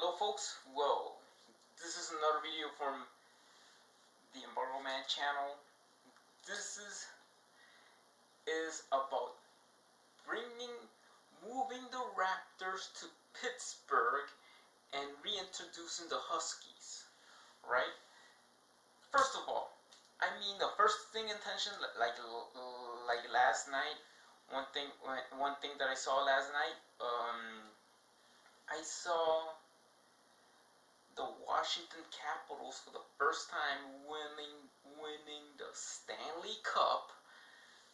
Hello folks, well, this is another video from the Embargo Man channel. This is about moving the Raptors to Pittsburgh and reintroducing the Huskies, right? First of all, the first thing intention, like last night, one thing that I saw last night, I saw the Washington Capitals for the first time winning the Stanley Cup,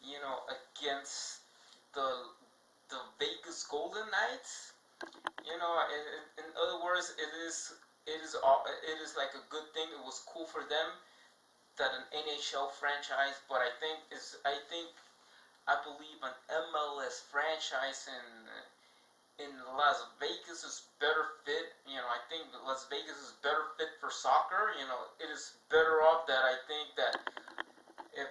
against the Vegas Golden Knights. In other words, it is like a good thing. It was cool for them that an NHL franchise, but I believe an MLS franchise in Las Vegas is better fit. I think Las Vegas is better fit for soccer. It is better off that I think that if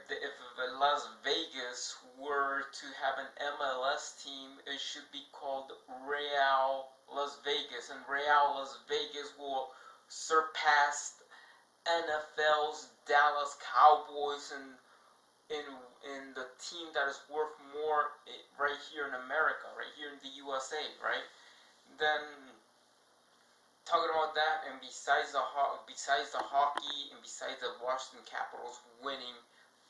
Las Vegas were to have an MLS team, it should be called Real Las Vegas, and Real Las Vegas will surpass NFL's Dallas Cowboys in the team that is worth more right here in America, right here in the USA, right? Then talking about that, and besides the hockey, and besides the Washington Capitals winning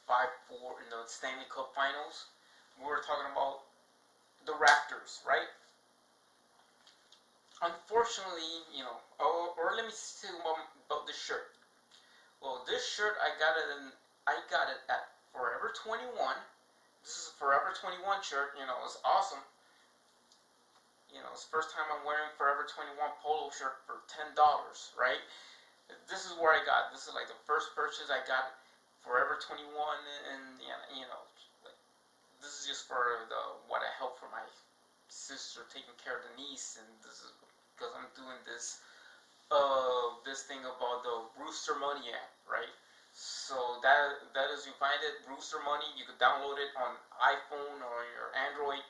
5-4 in the Stanley Cup Finals, we're talking about the Raptors, right? Unfortunately, or let me say about this shirt. Well, this shirt I got it at Forever 21. This is a Forever 21 shirt. It's awesome. It's the first time I'm wearing Forever 21 polo shirt for $10, right? This is where I got. This is like the first purchase I got. Forever 21, and this is just for what I help for my sister taking care of the niece, and this is because I'm doing this thing about the Rooster Money app, right? So that is, you find it, Rooster Money. You can download it on iPhone or your Android.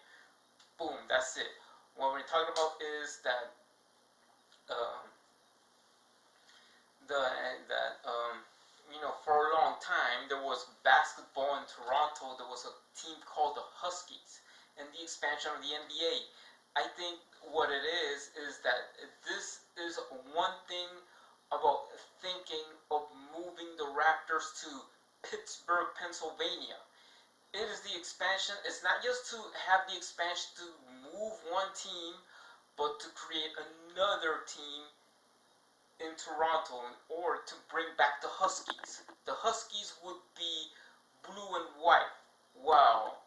Boom, that's it. What we're talking about is that for a long time there was basketball in Toronto. There was a team called the Huskies, and the expansion of the NBA. I think what it is that this is one thing about thinking of moving the Raptors to Pittsburgh, Pennsylvania. It is the expansion. It's not just to have the expansion to move one team, but to create another team in Toronto, or to bring back the Huskies. The Huskies would be blue and white, while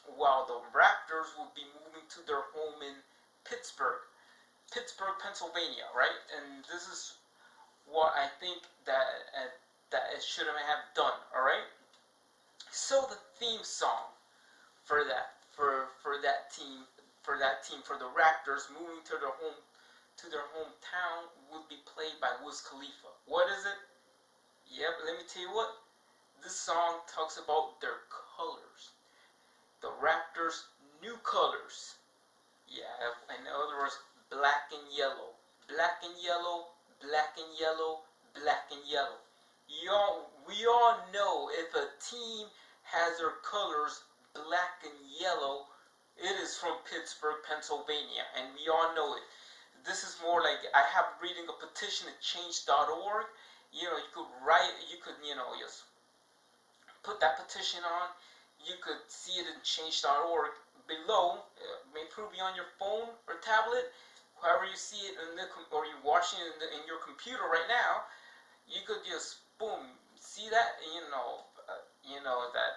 the Raptors would be moving to their home in Pittsburgh, Pennsylvania, right? And this is what I think that it should have done. All right. So the theme song for that team for the Raptors moving to their hometown would be played by Wiz Khalifa. What is it? Yep, let me tell you what. This song talks about their colors. The Raptors' new colors. Yeah, in other words, black and yellow. Black and yellow, black and yellow, black and yellow. We all know if a team has their colors black and yellow, it is from Pittsburgh, Pennsylvania, and we all know it. This is more like, I have reading a petition at change.org. You could write, just put that petition on. You could see it in change.org below. May be on your phone or tablet, however you see it, or you're watching it in your computer right now. You could just boom, see that, that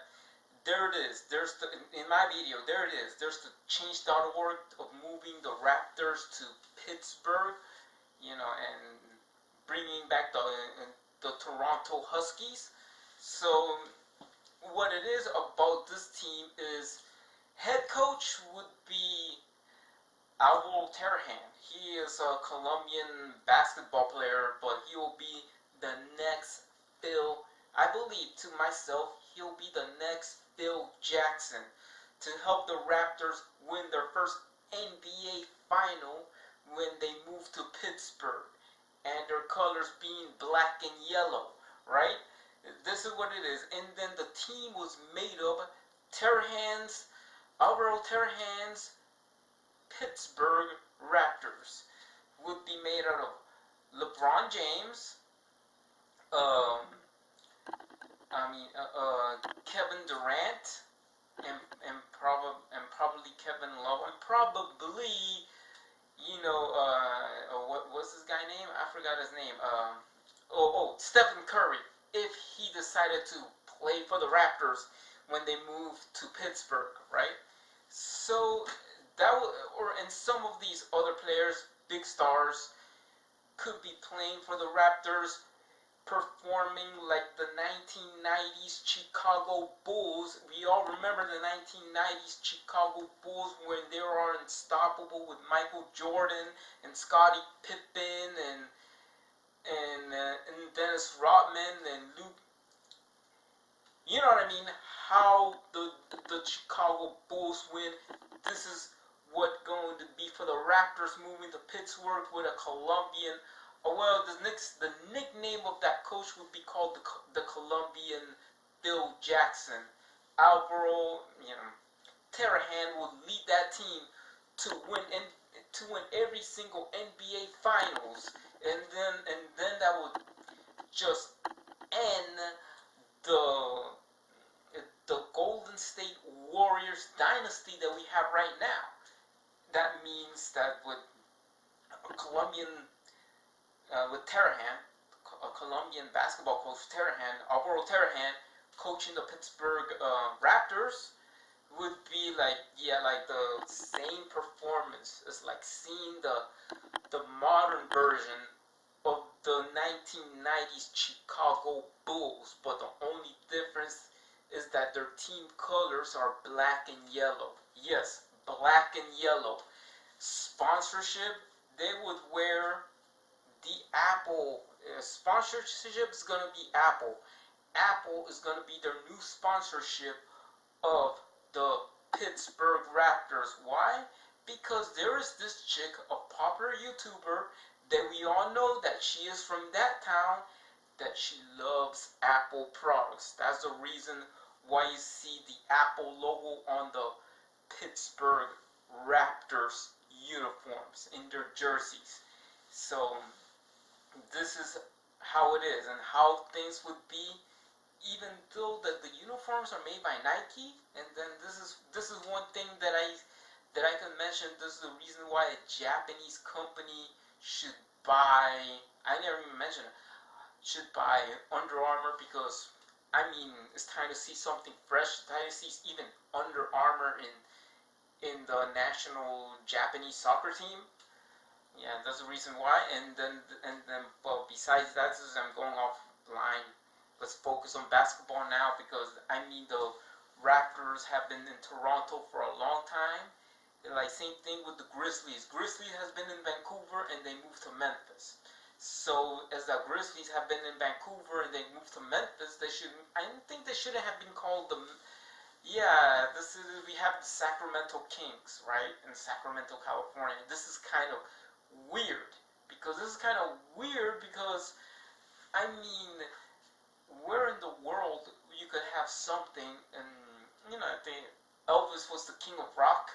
there it is. There's in my video, there it is. There's the change.org of moving the Raptors to Pittsburgh, and bringing back the Toronto Huskies. So what it is about this team is, head coach would be Alvaro Terrahan. He is a Colombian basketball player, but he will be the next Phil. I believe to myself, he'll be the next Phil Jackson to help the Raptors win their first NBA final when they moved to Pittsburgh, and their colors being black and yellow, right? This is what it is. And then the team was made of Alvaro Terrahan's Pittsburgh Raptors. Would be made out of LeBron James, um, Kevin Durant, and probably Kevin Love, and probably what's this guy name? I forgot his name. Stephen Curry. If he decided to play for the Raptors when they moved to Pittsburgh, right? So and some of these other players, big stars, could be playing for the Raptors, performing like the 1990s Chicago Bulls. We all remember the 1990s Chicago Bulls when they were unstoppable with Michael Jordan and Scottie Pippen and Dennis Rodman and Luke. You know what I mean? How the Chicago Bulls win. This is what going to be for the Raptors moving to Pittsburgh with a Colombian. The nickname of that coach would be called the Colombian Phil Jackson. Alvaro, Terrahan would lead that team to win every single NBA Finals, and then that would just end the Golden State Warriors dynasty that we have right now. That means that with Terrahan, a Colombian basketball coach, Alvaro Terrahan, coaching the Pittsburgh Raptors, would be like the same performance. It's like seeing the modern version of the 1990s Chicago Bulls, but the only difference is that their team colors are black and yellow. Yes, black and yellow. Sponsorship, they would wear the Apple. Sponsorship is going to be Apple. Apple is going to be their new sponsorship of the Pittsburgh Raptors. Why? Because there is this chick, a popular YouTuber, that we all know that she is from that town, that she loves Apple products. That's the reason why you see the Apple logo on the Pittsburgh Raptors uniforms in their jerseys. So this is how it is and how things would be, even though that the uniforms are made by Nike. And then this is one thing that I can mention. This is the reason why a Japanese company should buy. I never even mentioned it. Should buy Under Armour, because it's time to see something fresh. Time to see even Under Armour in the national Japanese soccer team. Yeah, that's the reason why. And then besides that, since I'm going offline, let's focus on basketball now, because the Raptors have been in Toronto for a long time. Like same thing with the Grizzlies. Grizzlies has been in Vancouver and they moved to Memphis. So as the Grizzlies have been in Vancouver and they moved to Memphis, I think they shouldn't have been called the. Yeah, we have the Sacramento Kings, right, in Sacramento, California. This is kind of weird because where in the world you could have something, and Elvis was the king of rock,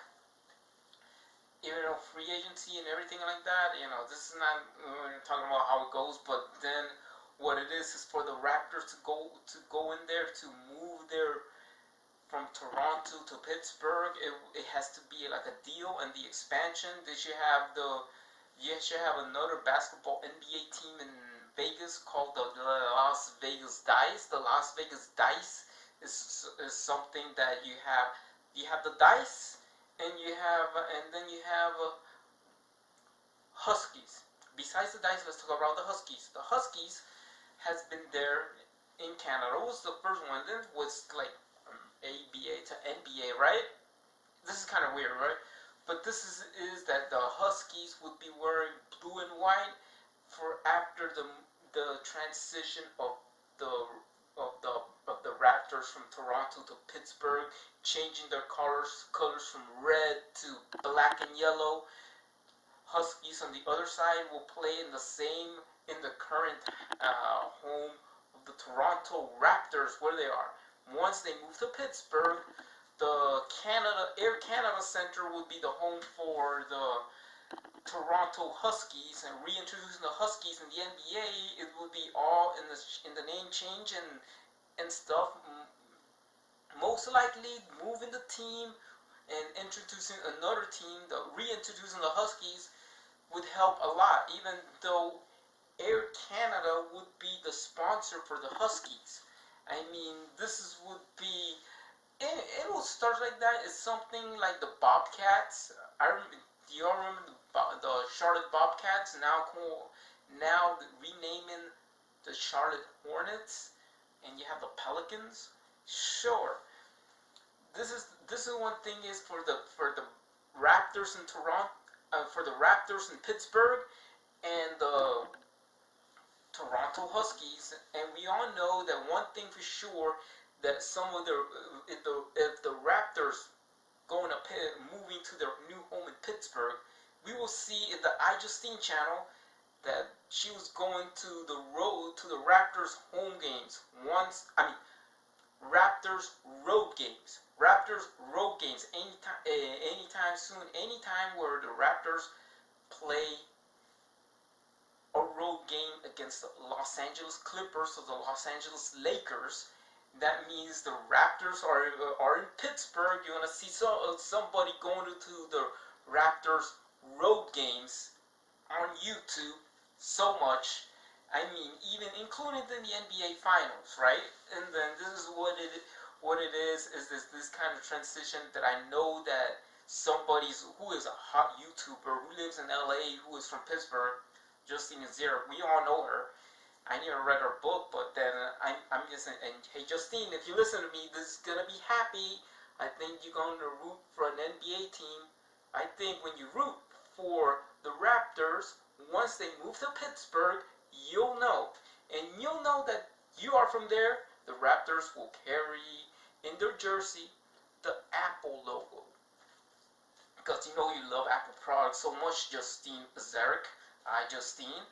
free agency and everything like that. This is not talking about how it goes, but then what it is for the Raptors to go in there, to move there from Toronto to Pittsburgh. It has to be like a deal, and the expansion. They should have another basketball NBA team in Vegas called the Las Vegas Dice. The Las Vegas Dice is something that you have the dice, and then you have Huskies. Besides the dice, let's talk about the Huskies. The Huskies has been there in Canada. It was the first one. Then it was like ABA to NBA, right? This is kind of weird, right? But this is that the Huskies would be wearing blue and white for after the transition of the Raptors from Toronto to Pittsburgh, changing their colors from red to black and yellow. Huskies on the other side will play in the current home of the Toronto Raptors, where they are. Once they move to Pittsburgh, the Air Canada Center would be the home for the Toronto Huskies, and reintroducing the Huskies in the NBA, it would be all in the name change and stuff. Most likely moving the team and introducing another team, reintroducing the Huskies would help a lot, even though Air Canada would be the sponsor for the Huskies. I mean, would be, it will start like that. It's something like the Bobcats. Do you all remember the Charlotte Bobcats? Now renaming the Charlotte Hornets, and you have the Pelicans. Sure, this is one thing is for the Raptors in Toronto, for the Raptors in Pittsburgh, and the Toronto Huskies, and we all know that one thing for sure, that some of if the Raptors moving to their new home in Pittsburgh, we will see in the iJustine channel that she was going to the road to the Raptors home games Raptors road games anytime soon, anytime where the Raptors play a road game against the Los Angeles Clippers or the Los Angeles Lakers. That means the Raptors are in Pittsburgh. You're gonna see somebody going to the Raptors road games on YouTube so much. I mean, even including in the NBA Finals, right? And then this is what it is this kind of transition that I know that somebody who is a hot YouTuber who lives in LA, who is from Pittsburgh, Justine Azir, we all know her. I never read her book, but then I'm just saying, and hey Justine, if you listen to me, this is gonna be happy. I think you're going to root for an NBA team. I think when you root for the Raptors, once they move to Pittsburgh, you'll know. And you'll know that you are from there. The Raptors will carry in their jersey the Apple logo. Because you know you love Apple products so much, Justine Azaric. Justine.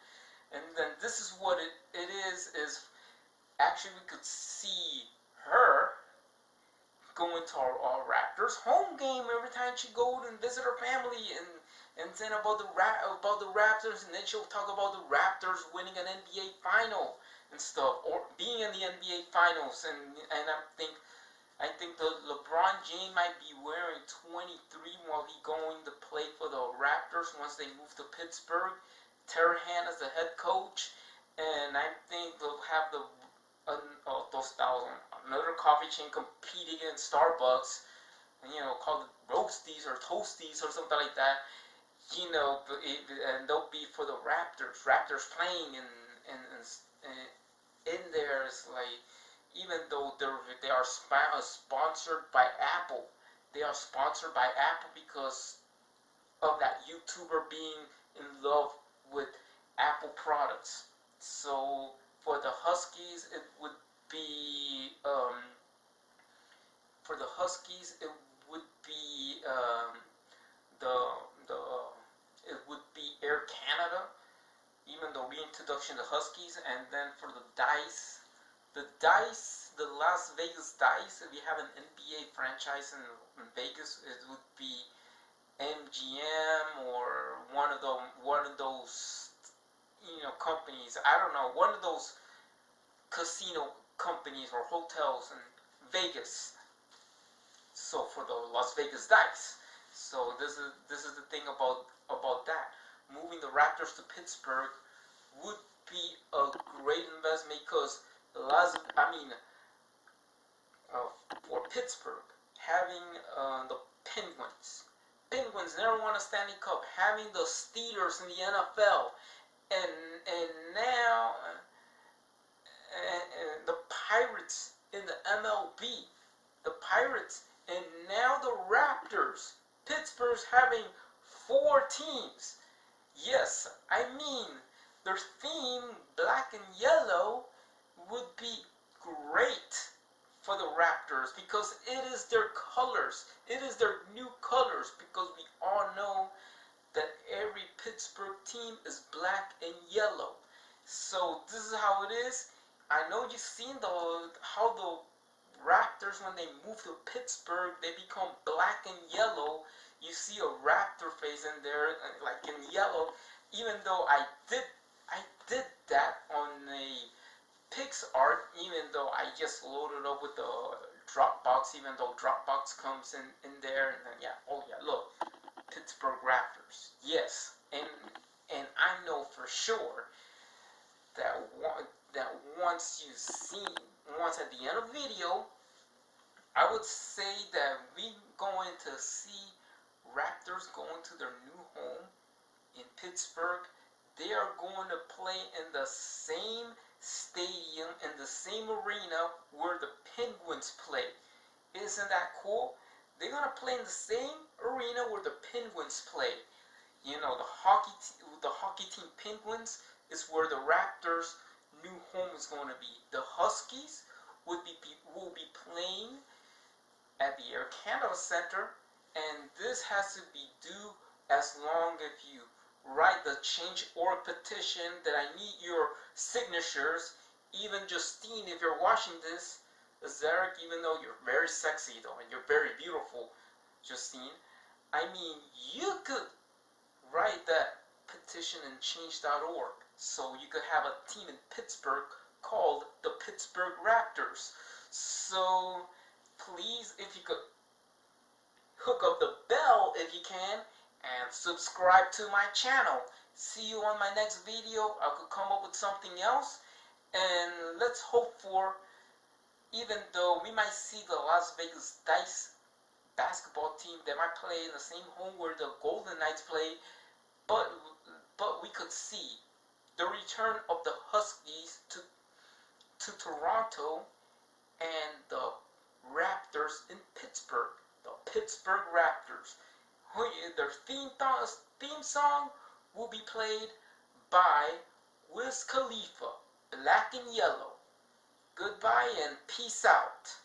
And then this is what it is actually we could see her going to our Raptors home game every time she goes and visit her family, and then about the Raptors, and then she'll talk about the Raptors winning an NBA final and stuff, or being in the NBA finals, and I think the LeBron James might be wearing 23 while he going to play for the Raptors once they move to Pittsburgh. Terrahan as the head coach, and I think they'll have another coffee chain competing against Starbucks, and call it Roasties or Toasties or something like that. And they'll be for the Raptors. Raptors playing in there is like, even though they are sponsored by Apple, they are sponsored by Apple because of that YouTuber being in love with Apple products. So for the Huskies, it would be it would be Air Canada, even the reintroduction of the Huskies, and then for the Las Vegas Dice. If you have an NBA franchise in Vegas, it would be MGM or one of those companies. I don't know, one of those casino companies or hotels in Vegas. So for the Las Vegas Dice. So this is the thing about that. Moving the Raptors to Pittsburgh would be a great investment because for Pittsburgh, having the Penguins never won a Stanley Cup, having the Steelers in the NFL, and now the Pirates in the MLB, and now the Raptors. Pittsburgh's having 4 teams. Yes, I mean, their theme, black and yellow, would be great for the Raptors because it is their colors. It is their new colors, because we all know that every Pittsburgh team is black and yellow. So this is how it is. I know you've seen how the Raptors, when they move to Pittsburgh, they become black and yellow. You see a Raptor face in there, like in yellow. Even though I did that on a Pix art, even though I just loaded up with the Dropbox, even though Dropbox comes in there, and then oh yeah, look, Pittsburgh Raptors, yes, and I know for sure that once at the end of the video, I would say that we going to see Raptors going to their new home in Pittsburgh. They are going to play in the same stadium, in the same arena where the Penguins play. Isn't that cool? They're going to play in the same arena where the Penguins play. You know, the hockey team Penguins is where the Raptors' new home is going to be. The Huskies will be playing at the Air Canada Center, and this has to be due as long as you write the change org petition that I need your signatures. Even Justine, if you're watching this, Zarek, even though you're very sexy though and you're very beautiful, Justine, I mean, you could write that petition in change.org so you could have a team in Pittsburgh called the Pittsburgh Raptors. So please, if you could hook up the bell if you can, and subscribe to my channel. See you on my next video. I could come up with something else, and let's hope for, even though we might see the Las Vegas Dice basketball team, they might play in the same home where the Golden Knights play, but we could see the return of the Huskies to Toronto, and the Raptors in Pittsburgh, the Pittsburgh Raptors. Their theme song will be played by Wiz Khalifa, Black and Yellow. Goodbye and peace out.